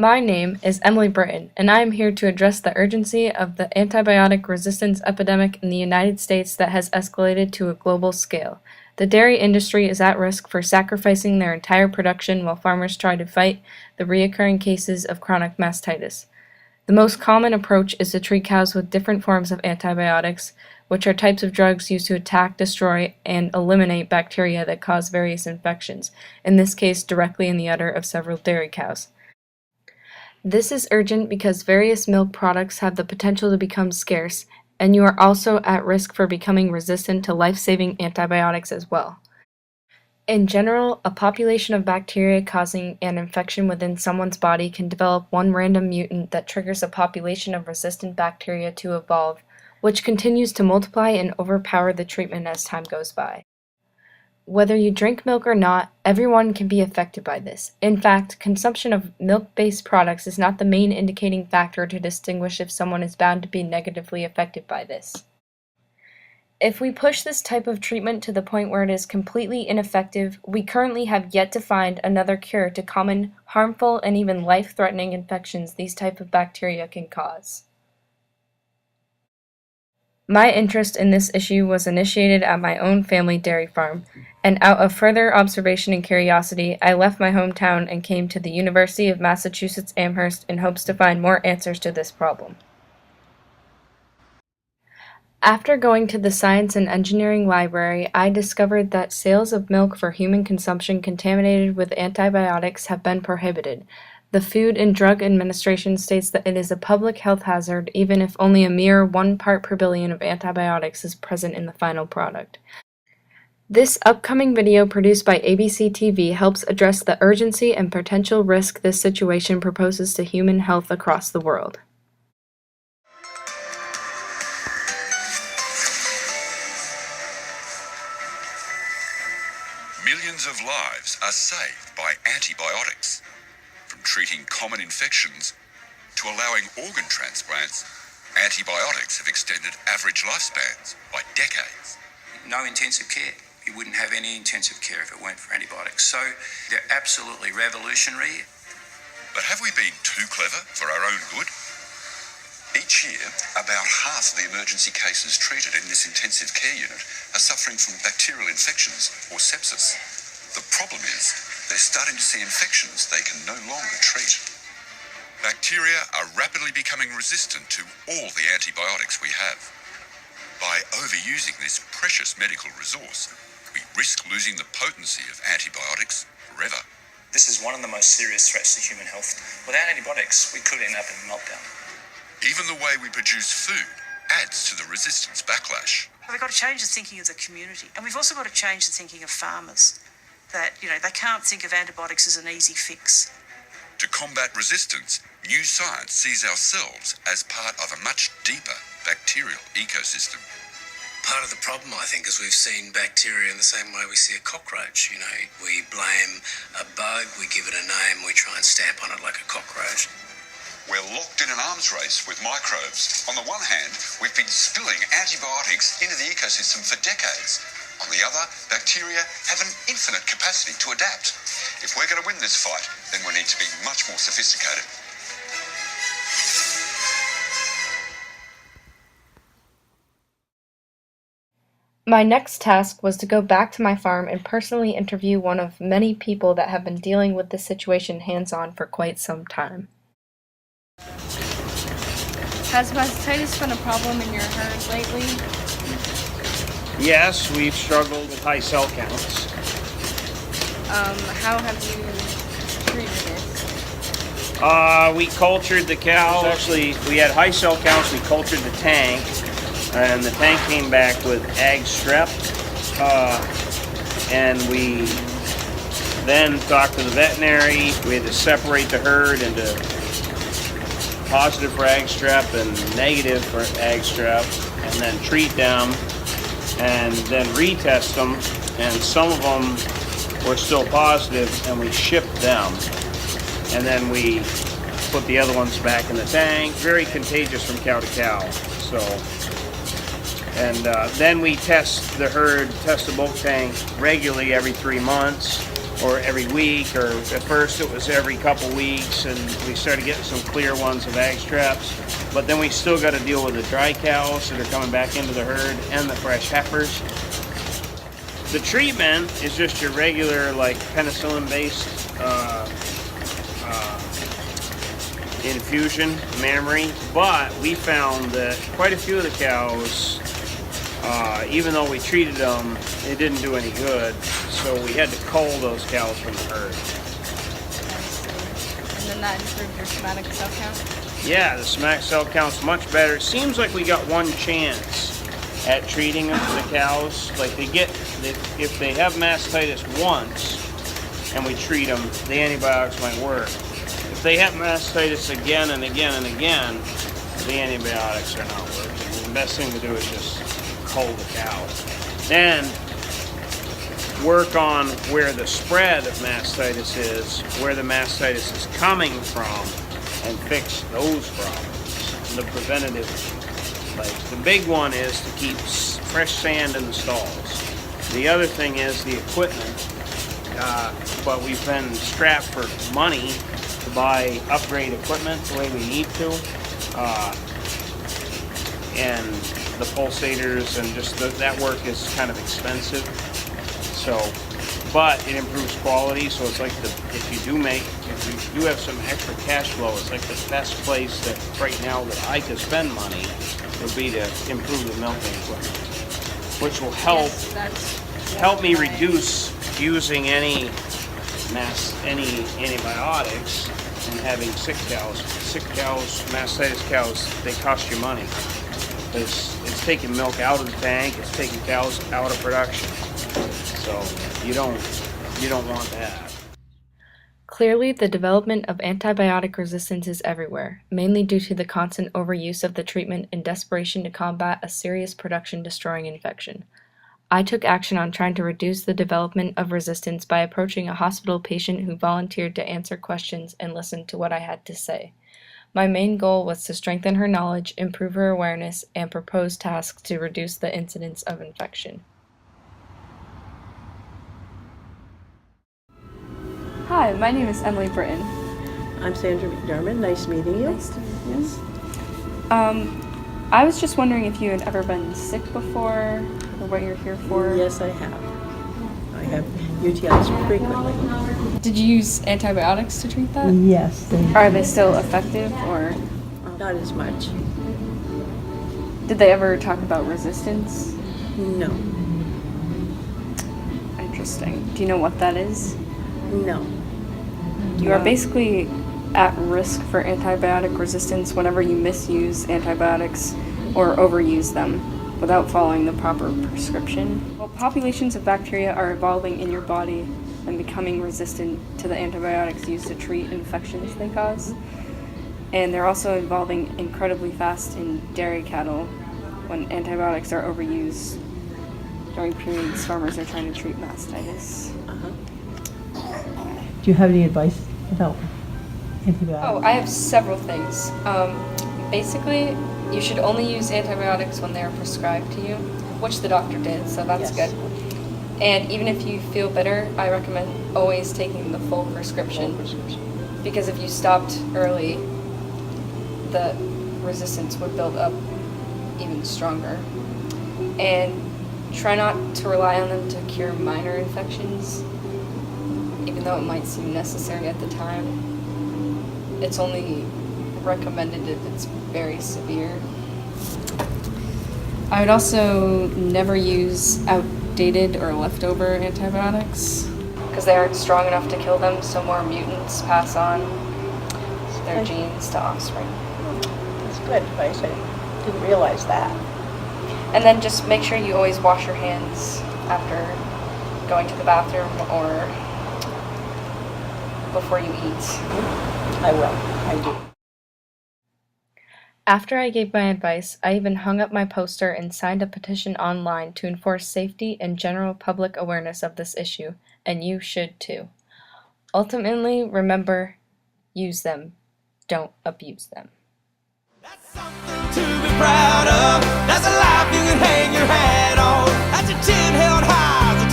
My name is Emily Britton, and I am here to address the urgency of the antibiotic resistance epidemic in the United States that has escalated to a global scale. The dairy industry is at risk for sacrificing their entire production while farmers try to fight the reoccurring cases of chronic mastitis. The most common approach is to treat cows with different forms of antibiotics, which are types of drugs used to attack, destroy, and eliminate bacteria that cause various infections, in this case directly in the udder of several dairy cows. This is urgent because various milk products have the potential to become scarce, and you are also at risk for becoming resistant to life-saving antibiotics as well. In general, a population of bacteria causing an infection within someone's body can develop one random mutant that triggers a population of resistant bacteria to evolve, which continues to multiply and overpower the treatment as time goes by. Whether you drink milk or not, everyone can be affected by this. In fact, consumption of milk-based products is not the main indicating factor to distinguish if someone is bound to be negatively affected by this. If we push this type of treatment to the point where it is completely ineffective, we currently have yet to find another cure to common, harmful, and even life-threatening infections these type of bacteria can cause. My interest in this issue was initiated at my own family dairy farm, and out of further observation and curiosity, I left my hometown and came to the University of Massachusetts Amherst in hopes to find more answers to this problem. After going to the Science and Engineering Library, I discovered that sales of milk for human consumption contaminated with antibiotics have been prohibited. The Food and Drug Administration states that it is a public health hazard even if only a mere 1 part per billion of antibiotics is present in the final product. This upcoming video produced by ABC TV helps address the urgency and potential risk this situation proposes to human health across the world. Millions of lives are saved by antibiotics. From treating common infections to allowing organ transplants, antibiotics have extended average lifespans by decades. No intensive care. You wouldn't have any intensive care if it weren't for antibiotics. So they're absolutely revolutionary. But have we been too clever for our own good? Each year, about half of the emergency cases treated in this intensive care unit are suffering from bacterial infections or sepsis. The problem is, they're starting to see infections they can no longer treat. Bacteria are rapidly becoming resistant to all the antibiotics we have. By overusing this precious medical resource, we risk losing the potency of antibiotics forever. This is one of the most serious threats to human health. Without antibiotics, we could end up in a meltdown. Even the way we produce food adds to the resistance backlash. We've got to change the thinking of the community, and we've also got to change the thinking of farmers. That, they can't think of antibiotics as an easy fix. To combat resistance, new science sees ourselves as part of a much deeper bacterial ecosystem. Part of the problem, I think, is we've seen bacteria in the same way we see a cockroach. We blame a bug, we give it a name, we try and stamp on it like a cockroach. We're locked in an arms race with microbes. On the one hand, we've been spilling antibiotics into the ecosystem for decades. On the other, bacteria have an infinite capacity to adapt. If we're going to win this fight, then we need to be much more sophisticated. My next task was to go back to my farm and personally interview one of many people that have been dealing with this situation hands-on for quite some time. Has mastitis been a problem in your herd lately? Yes, we've struggled with high cell counts. How have you treated it? We cultured the cows. Actually, we had high cell counts. We cultured the tank, and the tank came back with ag strep. And we then talked to the veterinary. We had to separate the herd into positive for ag strep and negative for ag strep, and then treat them, and then retest them, and some of them were still positive, and we shipped them, and then we put the other ones back in the tank. Very contagious from cow to cow. So, and then we test the herd, test the bulk tank regularly every 3 months, or every week, or at first it was every couple weeks, and we started getting some clear ones of ag straps. But then we still got to deal with the dry cows that are coming back into the herd and the fresh heifers. The treatment is just your regular, like, penicillin-based infusion, mammary, but we found that quite a few of the cows, even though we treated them, it didn't do any good, so we had to cull those cows from the herd. And then that improved your somatic cell count? Yeah, the somatic cell count's much better. It seems like we got one chance at treating them for the cows. Like if they have mastitis once and we treat them, the antibiotics might work. If they have mastitis again and again and again, the antibiotics are not working. The best thing to do is just cull the cow. Then work on where the spread of mastitis is, where the mastitis is coming from, and fix those problems. The preventative, like the big one is to keep fresh sand in the stalls. The other thing is the equipment, but we've been strapped for money to buy upgrade equipment the way we need to, and the pulsators and just that work is kind of expensive. So, but it improves quality. So it's like if you do have some extra cash flow, it's like the best place that right now that I could spend money would be to improve the milking equipment, which will help me reduce using any antibiotics and having sick cows, mastitis cows. They cost you money. It's taking milk out of the tank. It's taking cows out of production. So you don't want that. Clearly, the development of antibiotic resistance is everywhere, mainly due to the constant overuse of the treatment in desperation to combat a serious production-destroying infection. I took action on trying to reduce the development of resistance by approaching a hospital patient who volunteered to answer questions and listen to what I had to say. My main goal was to strengthen her knowledge, improve her awareness, and propose tasks to reduce the incidence of infection. Hi, my name is Emily Britton. I'm Sandra McDermott. Nice meeting you. Nice to meet you. I was just wondering if you had ever been sick before, or what you're here for. Yes, I have. I have UTIs frequently. Did you use antibiotics to treat that? Yes. Are they still effective, or? Not as much. Did they ever talk about resistance? No. Interesting. Do you know what that is? No. You are basically at risk for antibiotic resistance whenever you misuse antibiotics or overuse them without following the proper prescription. Well, populations of bacteria are evolving in your body and becoming resistant to the antibiotics used to treat infections they cause. And they're also evolving incredibly fast in dairy cattle when antibiotics are overused during periods farmers are trying to treat mastitis. Do you have any advice about antibiotics? Oh, I have several things. Basically, you should only use antibiotics when they are prescribed to you, which the doctor did, so that's Yes. good. And even if you feel better, I recommend always taking the full prescription. Because if you stopped early, the resistance would build up even stronger. And try not to rely on them to cure minor infections, even though it might seem necessary at the time. It's only recommended if it's very severe. I would also never use outdated or leftover antibiotics because they aren't strong enough to kill them, so more mutants pass on their genes to offspring. That's good advice. I didn't realize that. And then just make sure you always wash your hands after going to the bathroom or before you eat. I will. I do. After I gave my advice, I even hung up my poster and signed a petition online to enforce safety and general public awareness of this issue, and you should too. Ultimately, remember, use them, don't abuse them. That's something to be proud of. That's a life you can hang your hat on. That's your chin held high.